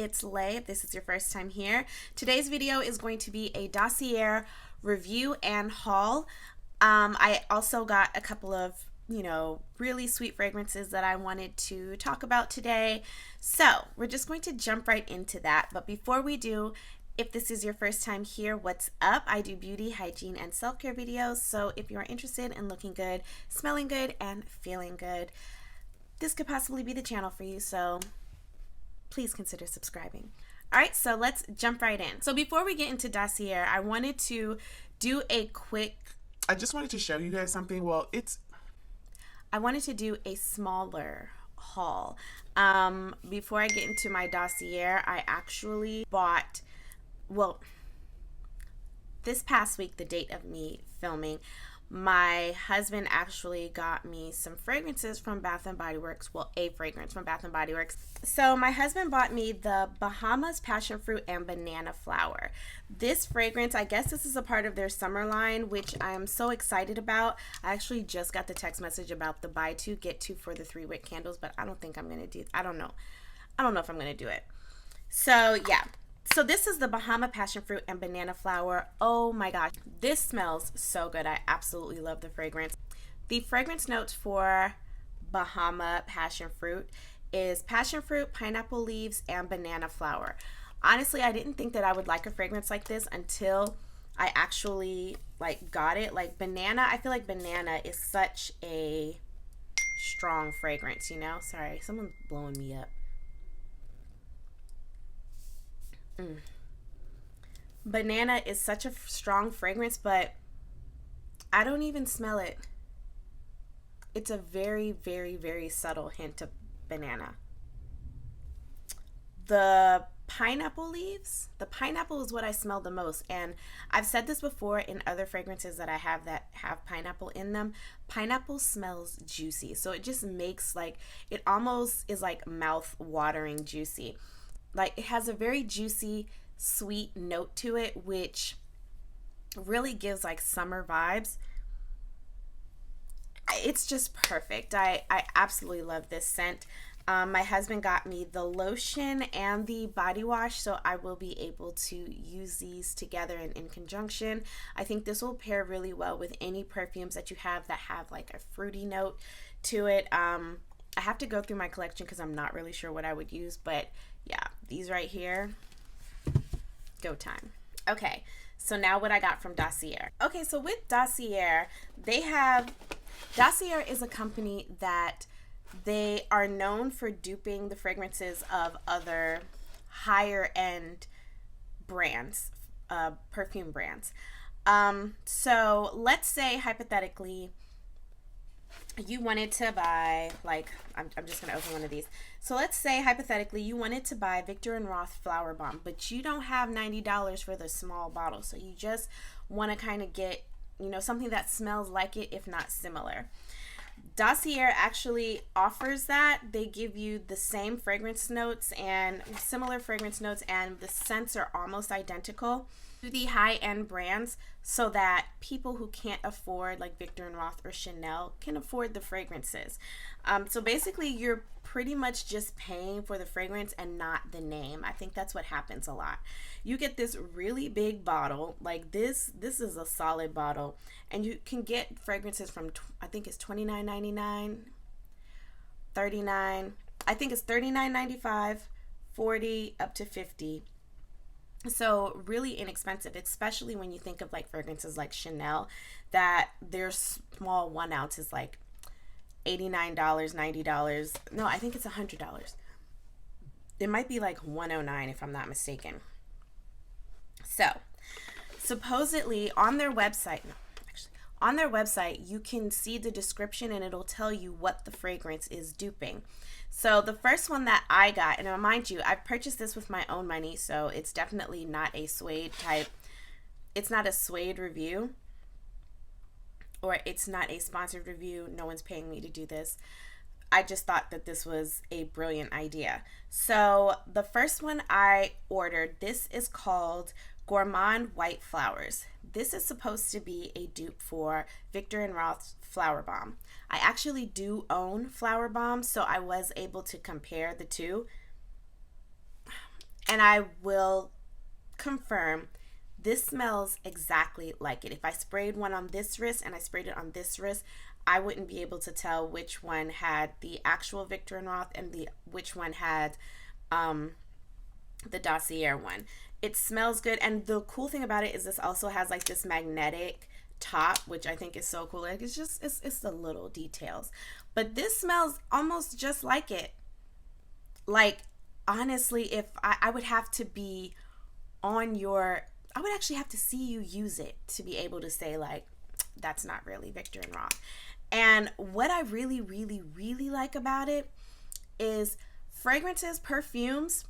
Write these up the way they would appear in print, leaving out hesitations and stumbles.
it's Lay. If this is your first time here, today's video is going to be a Dossier review and haul. I also got a couple of, really sweet fragrances that I wanted to talk about today. So we're just going to jump right into that. But before we do, if this is your first time here, what's up? I do beauty, hygiene, and self-care videos. So if you are interested in looking good, smelling good, and feeling good, this could possibly be the channel for you. So please consider subscribing. All right, so let's jump right in. So before we get into Dossier, I wanted to do a quick... I just wanted to show you guys something. I wanted to do a smaller haul. Before I get into my Dossier, I actually bought, this past week, the date of me filming, my husband actually got me some fragrances from Bath & Body Works. Well, a fragrance from Bath & Body Works. So my husband bought me the Bahamas Passionfruit and Banana Flower. This fragrance, I guess this is a part of their summer line, which I'm so excited about. I actually just got the text message about the buy two, get two for the 3-wick candles, but I don't think I'm going to do, I don't know if I'm going to do it. So yeah. So this is the Bahama Passionfruit and Banana Flower. Oh my gosh, this smells so good. I absolutely love the fragrance. The fragrance notes for Bahama Passionfruit is passionfruit, pineapple leaves, and banana flower. Honestly, I didn't think that I would like a fragrance like this until I actually got it. Like banana, I feel like banana is such a strong fragrance, Sorry, someone's blowing me up. Banana is such a strong fragrance, but I don't even smell it. It's a very, very, very subtle hint of banana. The pineapple leaves, the pineapple is what I smell the most, and I've said this before in other fragrances that I have that have pineapple in them. Pineapple smells juicy, so it just makes it almost is like mouth-watering juicy. It has a very juicy, sweet note to it, which really gives summer vibes. It's just perfect. I absolutely love this scent. My husband got me the lotion and the body wash, so I will be able to use these together and in conjunction. I think this will pair really well with any perfumes that you have that have a fruity note to it. I have to go through my collection because I'm not really sure what I would use, but yeah, these right here, go time. Okay, so now what I got from Dossier. Okay, so with Dossier, Dossier is a company that they are known for duping the fragrances of other higher end brands, perfume brands. So let's say hypothetically, you wanted to buy, I'm just going to open one of these. So let's say, hypothetically, you wanted to buy Viktor & Roth Flower Bomb, but you don't have $90 for the small bottle. So you just want to kind of get, something that smells like it, if not similar. Dossier actually offers that. They give you the same fragrance notes and similar fragrance notes, and the scents are almost identical to the high-end brands, so that people who can't afford Viktor & Roth or Chanel can afford the fragrances. So basically you're pretty much just paying for the fragrance and not the name. I think that's what happens a lot. You get this really big bottle, this is a solid bottle, and you can get fragrances from, I think it's $29.99, $39, I think it's $39.95, $40, up to $50. So really inexpensive, especially when you think of fragrances like Chanel, that their small 1 ounce is $89, $90. No, I think it's $100. It might be $109 if I'm not mistaken. So supposedly on their website, you can see the description and it'll tell you what the fragrance is duping. So the first one that I got, and mind you, I've purchased this with my own money, so it's definitely not a Suede type. It's not a Suede review, or it's not a sponsored review. No one's paying me to do this. I just thought that this was a brilliant idea. So the first one I ordered, this is called Gourmand White Flowers. This is supposed to be a dupe for Viktor & Roth's Flower Bomb. I actually do own Flower Bomb, so I was able to compare the two. And I will confirm this smells exactly like it. If I sprayed one on this wrist and I sprayed it on this wrist, I wouldn't be able to tell which one had the actual Victor and Roth and which one had the Dossier one. It smells good, and the cool thing about it is this also has like this magnetic top, which I think is so cool. Like it's the little details, but this smells almost just like it. Like honestly, if I would have to be on your, I would actually have to see you use it to be able to say like that's not really Victor and Roth. And what I really, really, really like about it is fragrances, perfumes,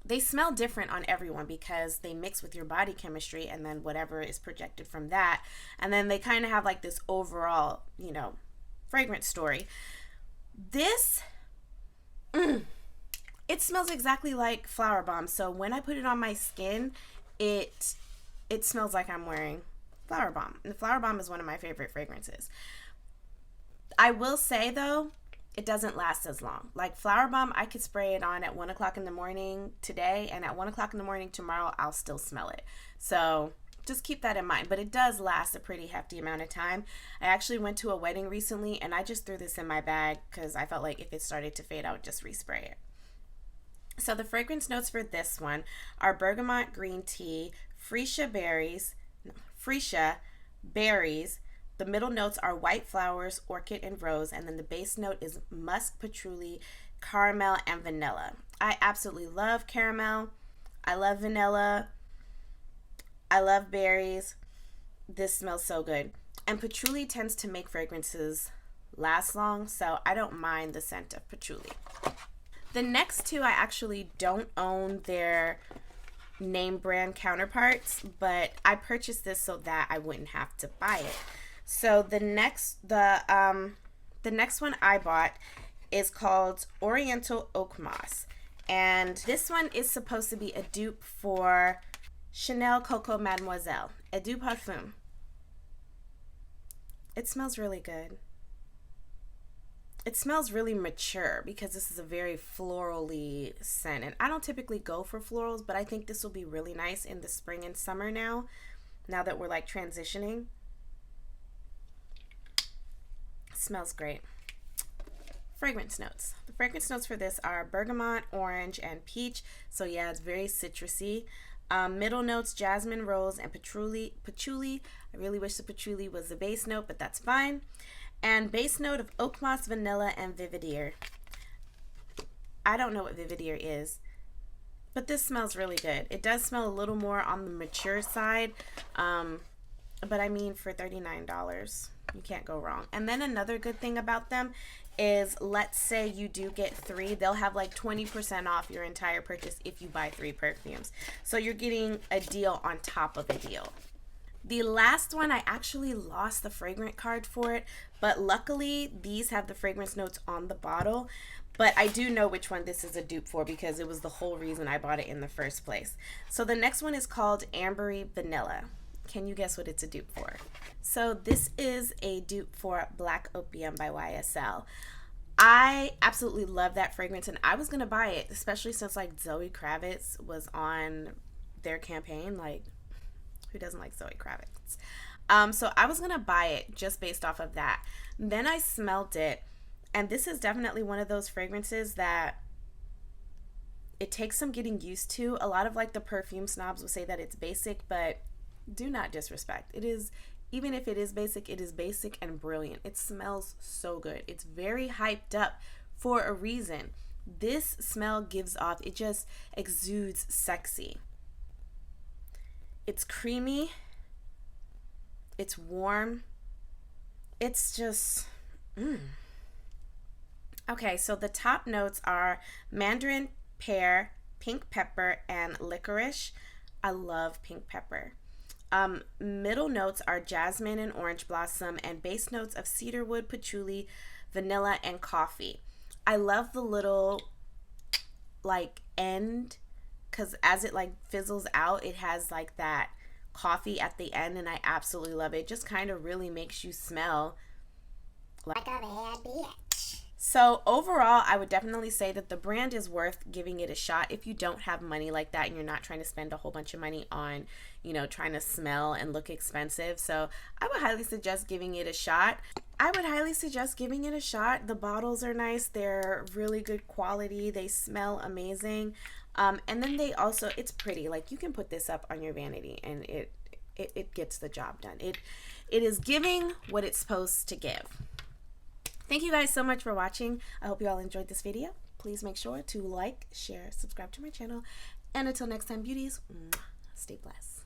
they smell different on everyone because they mix with your body chemistry and then whatever is projected from that. And then they kind of have like this overall, you know, fragrance story. This, it smells exactly like Flower Bomb. So when I put it on my skin, it smells like I'm wearing Flower Bomb. And Flower Bomb is one of my favorite fragrances. I will say though, it doesn't last as long. Like Flower Bomb, I could spray it on at 1 o'clock in the morning today, and at 1 o'clock in the morning tomorrow, I'll still smell it. So just keep that in mind. But it does last a pretty hefty amount of time. I actually went to a wedding recently, and I just threw this in my bag because I felt like if it started to fade, I would just respray it. So the fragrance notes for this one are bergamot green tea, freesia berries. The middle notes are white flowers, orchid, and rose, and then the base note is musk, patchouli, caramel, and vanilla. I absolutely love caramel. I love vanilla. I love berries. This smells so good. And patchouli tends to make fragrances last long, so I don't mind the scent of patchouli. The next two, I actually don't own their name brand counterparts, but I purchased this so that I wouldn't have to buy it. So the next one I bought is called Oriental Oak Moss, and this one is supposed to be a dupe for Chanel Coco Mademoiselle, Eau de Parfum. It smells really good. It smells really mature because this is a very florally scent, and I don't typically go for florals, but I think this will be really nice in the spring and summer now that we're like transitioning. Smells great. Fragrance notes. The fragrance notes for this are bergamot, orange, and peach. So yeah, it's very citrusy. Middle notes, jasmine, rose, and patchouli. I really wish the patchouli was the base note, but that's fine. And base note of oak moss, vanilla, and vividier. I don't know what vividier is, but this smells really good. It does smell a little more on the mature side, but I mean for $39. You can't go wrong. And then another good thing about them is, let's say you do get 3, they'll have like 20% off your entire purchase if you buy 3 perfumes. So you're getting a deal on top of a deal. The last one, I actually lost the fragrance card for it, but luckily these have the fragrance notes on the bottle. But I do know which one this is a dupe for because it was the whole reason I bought it in the first place. So the next one is called Ambery Vanilla. Can you guess what it's a dupe for? So this is a dupe for Black Opium by YSL. I absolutely love that fragrance, and I was going to buy it, especially since like Zoe Kravitz was on their campaign. Like, who doesn't like Zoe Kravitz? So I was going to buy it just based off of that. Then I smelled it, and this is definitely one of those fragrances that it takes some getting used to. A lot of like the perfume snobs will say that it's basic, but do not disrespect. It is, even if it is basic and brilliant. It smells so good. It's very hyped up for a reason. This smell gives off, it just exudes sexy. It's creamy. It's warm. It's just, Okay, so the top notes are mandarin, pear, pink pepper, and licorice. I love pink pepper. Middle notes are jasmine and orange blossom, and base notes of cedarwood, patchouli, vanilla, and coffee. I love the little like end, because as it like fizzles out, it has like that coffee at the end, and I absolutely love it. It just kind of really makes you smell like a bad bitch. So overall, I would definitely say that the brand is worth giving it a shot if you don't have money like that and you're not trying to spend a whole bunch of money on, trying to smell and look expensive. So I would highly suggest giving it a shot. The bottles are nice. They're really good quality. They smell amazing. And then it's pretty. Like, you can put this up on your vanity and it gets the job done. It is giving what it's supposed to give. Thank you guys so much for watching. I hope you all enjoyed this video. Please make sure to like, share, subscribe to my channel. And until next time, beauties, stay blessed.